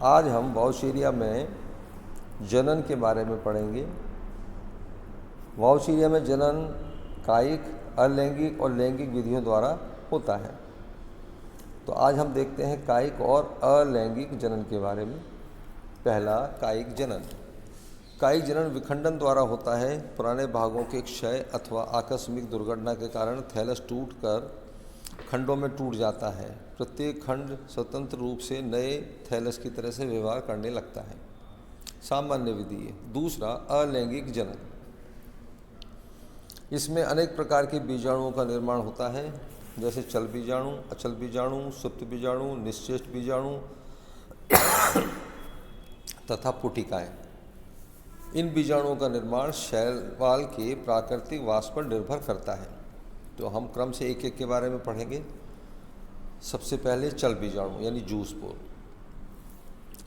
आज हम वाउशीरिया में जनन के बारे में पढ़ेंगे। वाउशीरिया में जनन कायिक, अलैंगिक और लैंगिक विधियों द्वारा होता है। तो आज हम देखते हैं कायिक और अलैंगिक जनन के बारे में। पहला, कायिक जनन। कायिक जनन विखंडन द्वारा होता है। पुराने भागों के क्षय अथवा आकस्मिक दुर्घटना के कारण थैलस टूटकर खंडों में टूट जाता है। प्रत्येक खंड स्वतंत्र रूप से नए थैलस की तरह से व्यवहार करने लगता है। सामान्य विधि है। दूसरा, अलैंगिक जनन। इसमें अनेक प्रकार के बीजाणुओं का निर्माण होता है, जैसे चल बीजाणु, अचल बीजाणु, सुप्त बीजाणु, निश्चेष्ट बीजाणु तथा पुटिकाएँ। इन बीजाणुओं का निर्माण शैवाल के प्राकृतिक वास पर निर्भर करता है। तो हम क्रम से एक एक के बारे में पढ़ेंगे। सबसे पहले चल बीजाणु यानी जूस्पोर।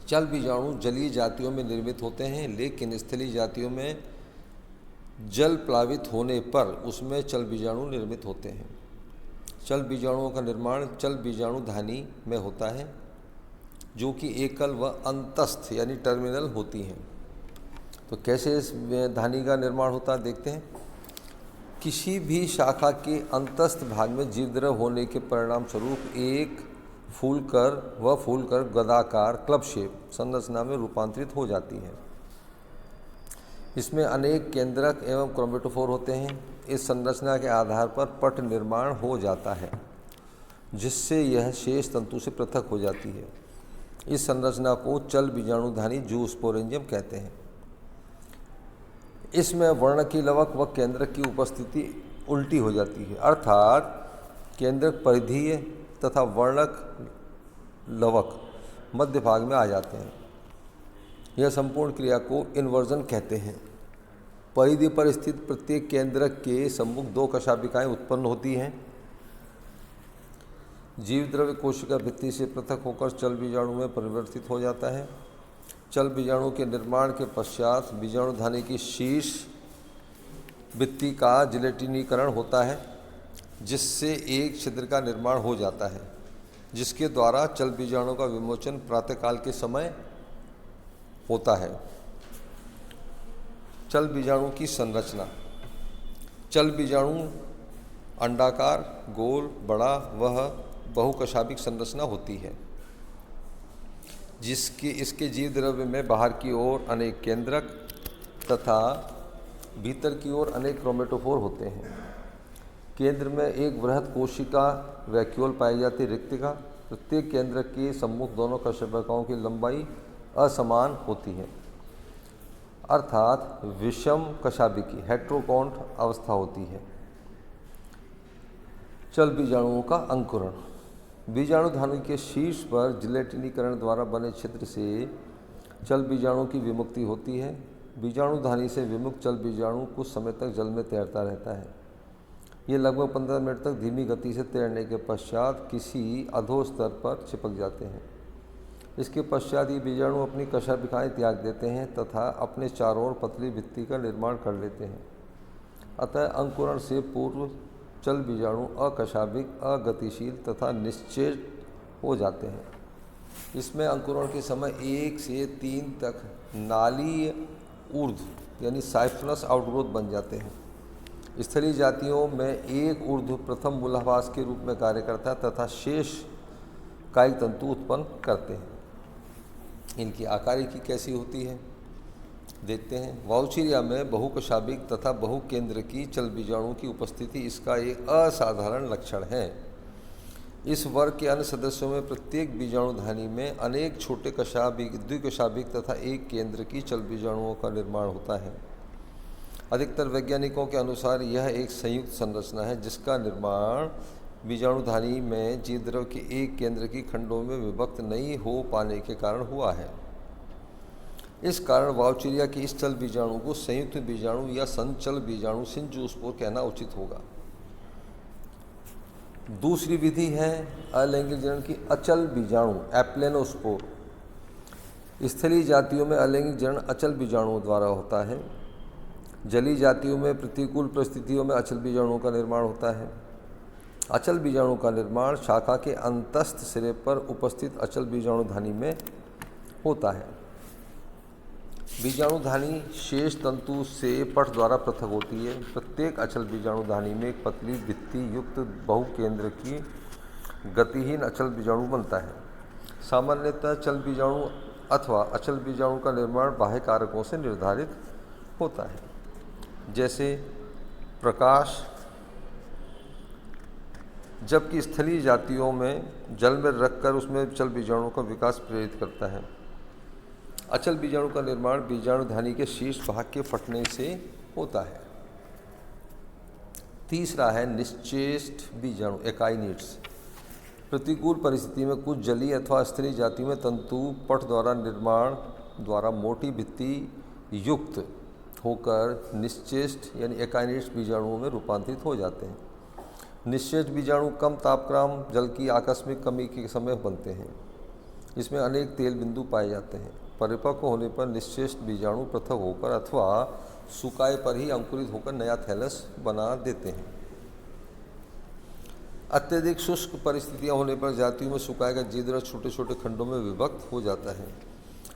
चल बीजाणु जलीय जातियों में निर्मित होते हैं, लेकिन स्थलीय जातियों में जल प्लावित होने पर उसमें चल बीजाणु निर्मित होते हैं। चल बीजाणुओं का निर्माण चल बीजाणु धानी में होता है, जो कि एकल व अंतस्थ यानी टर्मिनल होती हैं। तो कैसे इस धानी का निर्माण होता है देखते हैं। किसी भी शाखा के अंतस्थ भाग में जीवद्रव होने के परिणाम स्वरूप एक फूलकर गदाकार क्लब शेप संरचना में रूपांतरित हो जाती है। इसमें अनेक केंद्रक एवं क्रोमेटोफोर होते हैं। इस संरचना के आधार पर पट निर्माण हो जाता है, जिससे यह शेष तंतु से पृथक हो जाती है। इस संरचना को चल बीजाणुधानी जूस्पोरेंजियम कहते हैं। इसमें वर्णकी लवक व केंद्रक की उपस्थिति उल्टी हो जाती है, अर्थात केंद्रक परिधीय तथा वर्णक लवक मध्य भाग में आ जाते हैं। यह संपूर्ण क्रिया को इन्वर्जन कहते हैं। परिधि पर स्थित प्रत्येक केंद्रक के सम्मुख दो कशाभिकाएँ उत्पन्न होती हैं। जीवद्रव्य कोशिका भित्ति से पृथक होकर चल बीजाणु में परिवर्तित हो जाता है। चल बीजाणु के निर्माण के पश्चात बीजाणुधानी की शीर्ष भित्ति का जिलेटिनीकरण होता है, जिससे एक छिद्र का निर्माण हो जाता है, जिसके द्वारा चल बीजाणु का विमोचन प्रातःकाल के समय होता है। चल बीजाणु की संरचना। चल बीजाणु अंडाकार, गोल, बड़ा वह बहुकशाभिक संरचना होती है, इसके जीव द्रव्य में बाहर की ओर अनेक केंद्रक तथा भीतर की ओर अनेक क्रोमेटोफोर होते हैं। केंद्र में एक वृहद कोशिका वैक्यूल पाई जाती रिक्तिका। प्रत्येक केंद्रक के सम्मुख दोनों कशाभिकाओं की लंबाई असमान होती है, अर्थात विषम कशाभिकी हेट्रोकॉन्ट अवस्था होती है। चल बीजाणुओं का अंकुरण। बीजाणुधानी के शीर्ष पर जिलेटिनीकरण द्वारा बने छिद्र से चल बीजाणु की विमुक्ति होती है। बीजाणुधानी से विमुक्त चल बीजाणु कुछ समय तक जल में तैरता रहता है। ये लगभग 15 मिनट तक धीमी गति से तैरने के पश्चात किसी अधोस्तर पर चिपक जाते हैं। इसके पश्चात ये बीजाणु अपनी कशाभिकाएँ त्याग देते हैं तथा अपने चारों ओर पतली भित्ति का निर्माण कर लेते हैं। अतः अंकुरण से पूर्व चल बीजाणु अकशाभिक, अगतिशील तथा निश्चेष्ट हो जाते हैं। इसमें अंकुरण के समय 1 से 3 तक नालीय ऊर्ध्व यानी साइफनस आउटग्रोथ बन जाते हैं। स्थलीय जातियों में एक ऊर्ध्व प्रथम मूलाभास के रूप में कार्य करता है तथा शेष कायिक तंतु उत्पन्न करते हैं। इनकी आकारिकी कैसी होती है देखते हैं। वाउशीरिया में बहुकशाभिक तथा बहुकेंद्र की चल बीजाणु की उपस्थिति इसका एक असाधारण लक्षण है। इस वर्ग के अन्य सदस्यों में प्रत्येक बीजाणुधानी में अनेक छोटे कशाभिक, द्विकशाभिक तथा एक केंद्र की चल बीजाणुओं का निर्माण होता है। अधिकतर वैज्ञानिकों के अनुसार यह एक संयुक्त संरचना है, जिसका निर्माण बीजाणुधानी में जीवद्रव्य के एक केंद्र की खंडों में विभक्त नहीं हो पाने के कारण हुआ है। इस कारण वाउशीरिया के इस चल बीजाणु को संयुक्त बीजाणु या संचल बीजाणु सिंजूस्पोर कहना उचित होगा। दूसरी विधि है अलैंगिक जनन की अचल बीजाणु एप्लेनोस्पोर। स्थलीय जातियों में अलैंगिक जनन अचल बीजाणुओं द्वारा होता है। जलीय जातियों में प्रतिकूल परिस्थितियों में अचल बीजाणुओं का निर्माण होता है। अचल बीजाणु का निर्माण शाखा के अंतस्थ सिरे पर उपस्थित अचल बीजाणुधानी में होता है। बीजाणुधानी शेष तंतु से पट द्वारा पृथक होती है। प्रत्येक अचल बीजाणुधानी में एक पतली भित्ति युक्त बहुकेंद्र की गतिहीन अचल बीजाणु बनता है। सामान्यतः चल बीजाणु अथवा अचल बीजाणु का निर्माण बाह्य कारकों से निर्धारित होता है, जैसे प्रकाश, जबकि स्थलीय जातियों में जल में रखकर उसमें चल बीजाणुओं का विकास प्रेरित करता है। अचल बीजाणु का निर्माण बीजाणुधानी के शीर्ष भाग के फटने से होता है। तीसरा है निश्चेष्ट बीजाणु एकाइनिड्स। प्रतिकूल परिस्थिति में कुछ जलीय अथवा स्थलीय जाति में तंतु पट द्वारा निर्माण द्वारा मोटी भित्ति युक्त होकर निश्चेष्ट यानी एकाइनिड्स बीजाणुओं में रूपांतरित हो जाते हैं। निश्चेष्ट बीजाणु कम तापक्रम जल की आकस्मिक कमी के समय बनते हैं। इसमें अनेक तेल बिंदु पाए जाते हैं। परिपक्व होने पर निश्चेष्ट बीजाणु पृथक होकर अथवा सुकाए पर ही अंकुरित होकर नया थैलस बना देते हैं। अत्यधिक शुष्क परिस्थितियां होने पर जातियों में सुखाए गए जीद्र छोटे छोटे खंडों में विभक्त हो जाता है,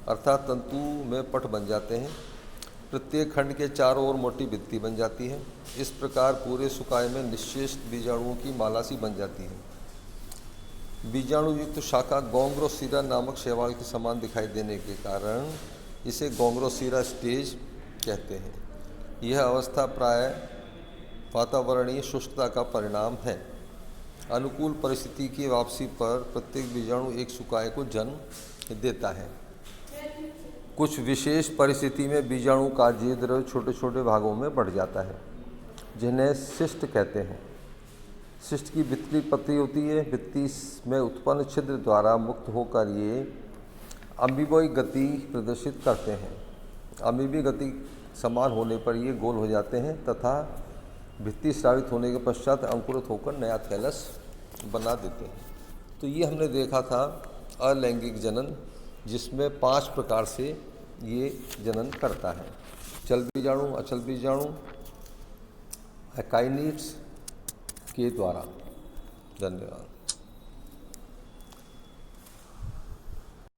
अर्थात तंतु में पट बन जाते हैं। प्रत्येक खंड के चारों ओर मोटी भित्ति बन जाती है। इस प्रकार पूरे सुकाए में निश्चेष्ट बीजाणुओं की माला सी बन जाती है। बीजाणु युक्त शाखा गोंग्रोसीरा नामक शैवाल के समान दिखाई देने के कारण इसे गोंग्रोसीरा स्टेज कहते हैं। यह अवस्था प्राय वातावरणीय शुष्कता का परिणाम है। अनुकूल परिस्थिति की वापसी पर प्रत्येक बीजाणु एक सुकाए को जन्म देता है। कुछ विशेष परिस्थिति में बीजाणु का जीद्र छोटे छोटे भागों में बढ़ जाता है, जिन्हें सिस्ट कहते हैं। सिस्ट की भित्ति पतली होती है। भित्ति में उत्पन्न छिद्र द्वारा मुक्त होकर ये अमीबॉय गति प्रदर्शित करते हैं। अमीबी गति समान होने पर ये गोल हो जाते हैं तथा भित्ति स्रावित होने के पश्चात अंकुरित होकर नया थैलस बना देते हैं। तो ये हमने देखा था अलैंगिक जनन, जिसमें 5 प्रकार से ये जनन करता है। चल बीजाणु, अचल बीजाणु, एकाइनिड्स के द्वारा। धन्यवाद।